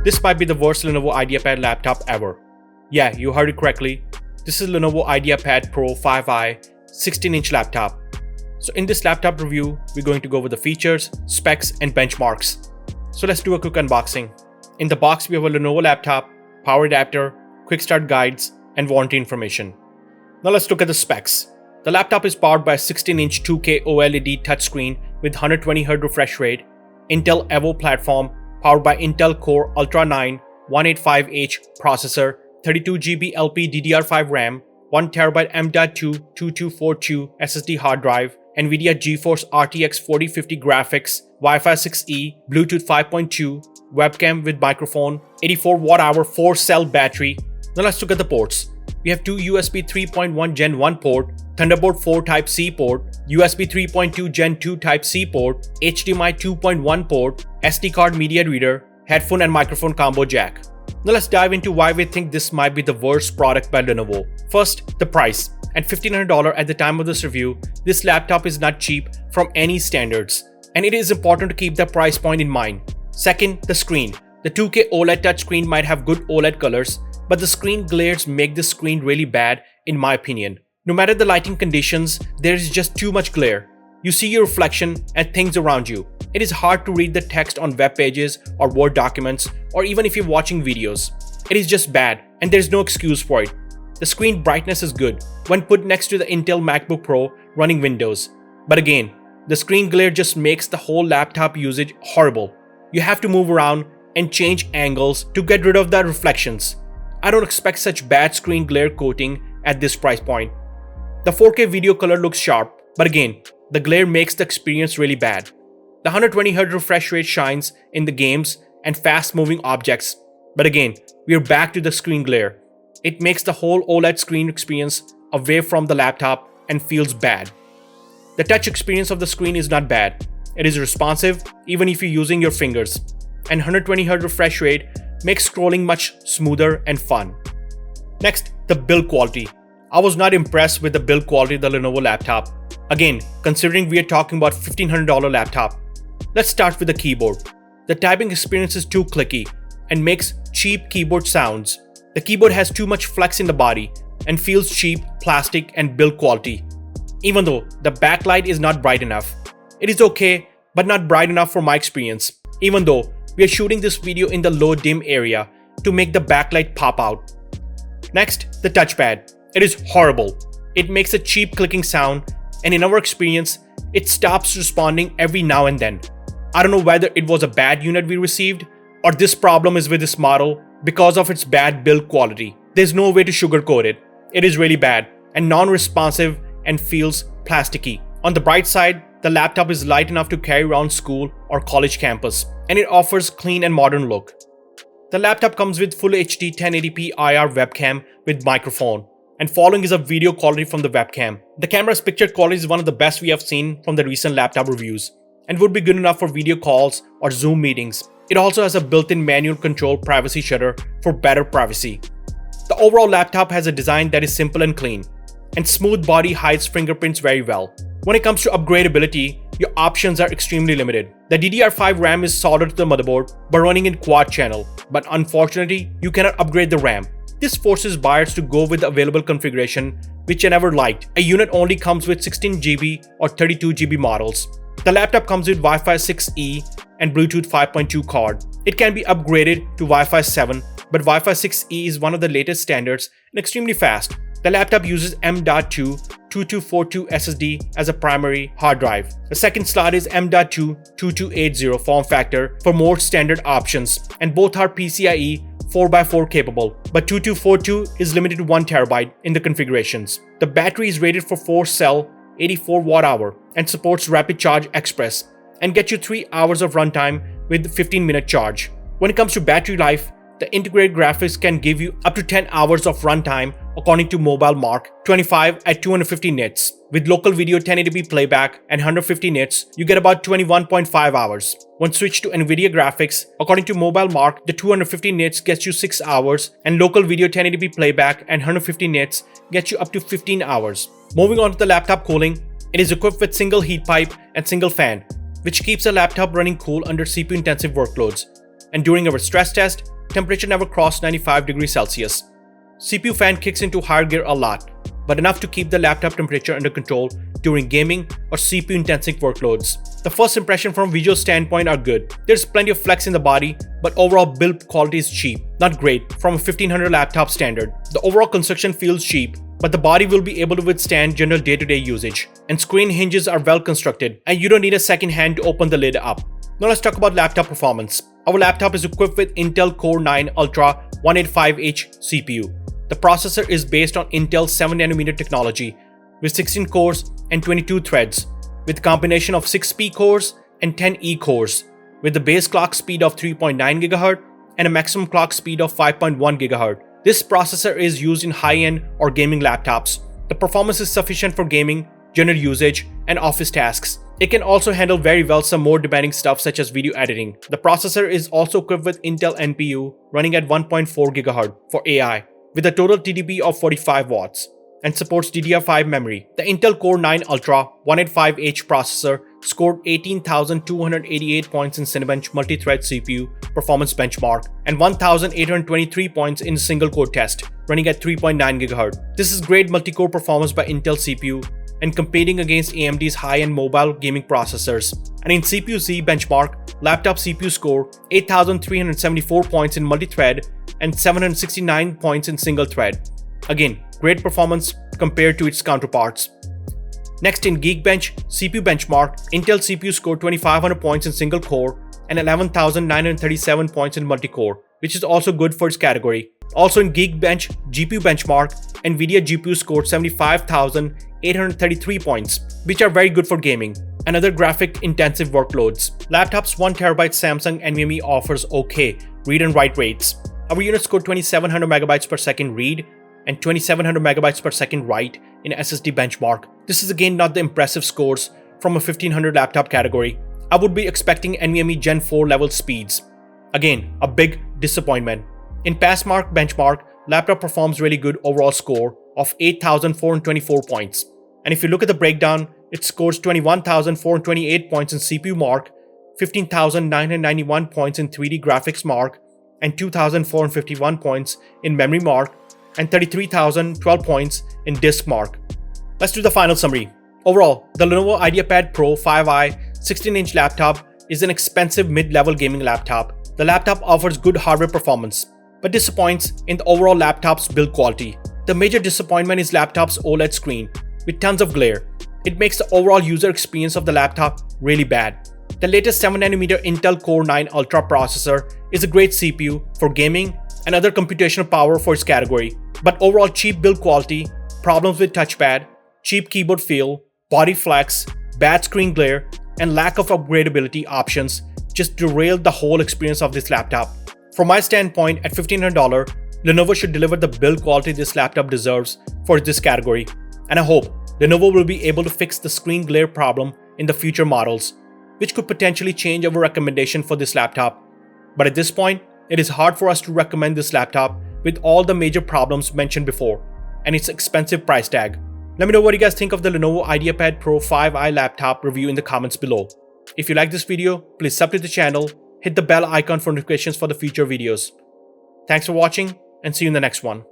This might be the worst Lenovo IdeaPad laptop ever. Yeah, you heard it correctly. This is Lenovo IdeaPad Pro 5i 16-inch laptop. So in this laptop review, we're going to go over the features, specs, and benchmarks. So let's do a quick unboxing. In the box, we have a Lenovo laptop, power adapter, quick start guides, and warranty information. Now let's look at the specs. The laptop is powered by a 16-inch 2K OLED touchscreen with 120Hz refresh rate, Intel Evo platform, powered by Intel Core Ultra 9 185H processor, 32GB LPDDR5 RAM, 1TB M.2 2242 SSD hard drive, NVIDIA GeForce RTX 4050 graphics, Wi-Fi 6E, Bluetooth 5.2, webcam with microphone, 84 Wh 4-cell battery. Now let's look at the ports. We have two USB 3.1 Gen 1 port, Thunderbolt 4 Type-C port, USB 3.2 Gen 2 Type-C port, HDMI 2.1 port, SD card media reader, headphone and microphone combo jack. Now let's dive into why we think this might be the worst product by Lenovo. First, the price. At $1,500 at the time of this review, this laptop is not cheap from any standards, and it is important to keep the price point in mind. Second, the screen. The 2K OLED touchscreen might have good OLED colors, but the screen glares make the screen really bad in my opinion. No matter the lighting conditions, there is just too much glare. You see your reflection and things around you. It is hard to read the text on web pages or Word documents, or even if you're watching videos. It is just bad, and there's no excuse for it. The screen brightness is good when put next to the Intel MacBook Pro running Windows. But again, the screen glare just makes the whole laptop usage horrible. You have to move around and change angles to get rid of the reflections. I don't expect such bad screen glare coating at this price point. The 4K video color looks sharp, but again, the glare makes the experience really bad. The 120Hz refresh rate shines in the games and fast-moving objects, but again, we are back to the screen glare. It makes the whole OLED screen experience away from the laptop and feels bad. The touch experience of the screen is not bad. It is responsive even if you're using your fingers, and 120Hz refresh rate makes scrolling much smoother and fun. Next, the build quality. I was not impressed with the build quality of the Lenovo laptop. Again, considering we are talking about $1,500 laptop. Let's start with the keyboard. The typing experience is too clicky and makes cheap keyboard sounds. The keyboard has too much flex in the body and feels cheap, plastic, and build quality. Even though the backlight is not bright enough. It is okay, but not bright enough for my experience. Even though we are shooting this video in the low dim area to make the backlight pop out. Next, the touchpad. It is horrible. It makes a cheap clicking sound, and in our experience, it stops responding every now and then. I don't know whether it was a bad unit we received, or this problem is with this model because of its bad build quality. There's no way to sugarcoat it. It is really bad and non-responsive and feels plasticky. On the bright side, the laptop is light enough to carry around school or college campus, and it offers clean and modern look. The laptop comes with Full HD 1080p IR webcam with microphone, and following is a video quality from the webcam. The camera's picture quality is one of the best we have seen from the recent laptop reviews, and would be good enough for video calls or Zoom meetings. It also has a built-in manual control privacy shutter for better privacy. The overall laptop has a design that is simple and clean, and smooth body hides fingerprints very well. When it comes to upgradability, your options are extremely limited. The DDR5 RAM is soldered to the motherboard but running in quad channel, but unfortunately, you cannot upgrade the RAM. This forces buyers to go with the available configuration, which I never liked. A unit only comes with 16GB or 32GB models. The laptop comes with Wi-Fi 6E and Bluetooth 5.2 card. It can be upgraded to Wi-Fi 7, but Wi-Fi 6E is one of the latest standards and extremely fast. The laptop uses M.2 2242 SSD as a primary hard drive. The second slot is M.2 2280 form factor for more standard options, and both are PCIe 4x4 capable, but 2242 is limited to 1TB in the configurations. The battery is rated for 4-cell 84 Wh and supports Rapid Charge Express and gets you 3 hours of runtime with 15-minute charge. When it comes to battery life, the integrated graphics can give you up to 10 hours of runtime according to Mobile Mark 25 at 250 nits. With local video 1080p playback and 150 nits, you get about 21.5 hours. When switched to NVIDIA graphics, according to Mobile Mark, the 250 nits gets you 6 hours, and local video 1080p playback and 150 nits gets you up to 15 hours. Moving on to the laptop cooling, it is equipped with single heat pipe and single fan, which keeps the laptop running cool under CPU-intensive workloads. And during our stress test, temperature never crossed 95 degrees Celsius. CPU fan kicks into higher gear a lot, but enough to keep the laptop temperature under control during gaming or CPU intensive workloads. The first impression from visual standpoint are good. There's plenty of flex in the body, but overall build quality is cheap, not great from a 1500 laptop standard. The overall construction feels cheap, but the body will be able to withstand general day-to-day usage. And screen hinges are well constructed, and you don't need a second hand to open the lid up. Now let's talk about laptop performance. Our laptop is equipped with Intel Core 9 Ultra 185H CPU. The processor is based on Intel 7nm technology with 16 cores and 22 threads, with a combination of 6P cores and 10E cores, with the base clock speed of 3.9 GHz and a maximum clock speed of 5.1 GHz. This processor is used in high-end or gaming laptops. The performance is sufficient for gaming, general usage, and office tasks. It can also handle very well some more demanding stuff such as video editing. The processor is also equipped with Intel NPU running at 1.4 GHz for AI, with a total TDP of 45 watts, and supports DDR5 memory. The Intel Core 9 Ultra 185H processor scored 18,288 points in Cinebench multi-thread CPU performance benchmark and 1,823 points in a single-core test, running at 3.9 GHz. This is great multi-core performance by Intel CPU and competing against AMD's high-end mobile gaming processors. And in CPU-Z benchmark, laptop CPU score 8,374 points in multi-thread and 769 points in single thread. Again, great performance compared to its counterparts. Next, in Geekbench CPU benchmark, Intel CPU scored 2,500 points in single core and 11,937 points in multi-core, which is also good for its category. Also in Geekbench GPU benchmark, Nvidia GPU scored 75,833 points, which are very good for gaming and other graphic-intensive workloads. Laptops 1TB Samsung NVMe offers okay read and write rates. Our unit scored 2700 MB per second read and 2700 MB per second write in SSD benchmark. This is again not the impressive scores from a 1500 laptop category. I would be expecting NVMe Gen 4 level speeds. Again, a big disappointment. In Passmark benchmark, laptop performs really good overall score of 8,424 points. And if you look at the breakdown, it scores 21,428 points in CPU mark, 15,991 points in 3D graphics mark, and 2,451 points in memory mark, and 33,012 points in disk mark. Let's do the final summary. Overall, the Lenovo IdeaPad Pro 5i 16-inch laptop is an expensive mid-level gaming laptop. The laptop offers good hardware performance, but disappoints in the overall laptop's build quality. The major disappointment is laptop's OLED screen with tons of glare. It makes the overall user experience of the laptop really bad. The latest 7nm Intel Core 9 Ultra processor is a great CPU for gaming and other computational power for its category, but overall cheap build quality, problems with touchpad, cheap keyboard feel, body flex, bad screen glare, and lack of upgradability options just derailed the whole experience of this laptop. From my standpoint, at $1,500, Lenovo should deliver the build quality this laptop deserves for this category, and I hope Lenovo will be able to fix the screen glare problem in the future models, which could potentially change our recommendation for this laptop. But at this point, it is hard for us to recommend this laptop with all the major problems mentioned before and its expensive price tag. Let me know what you guys think of the Lenovo IdeaPad Pro 5i laptop review in the comments below. If you like this video, please sub to the channel, hit the bell icon for notifications for the future videos. Thanks for watching and see you in the next one.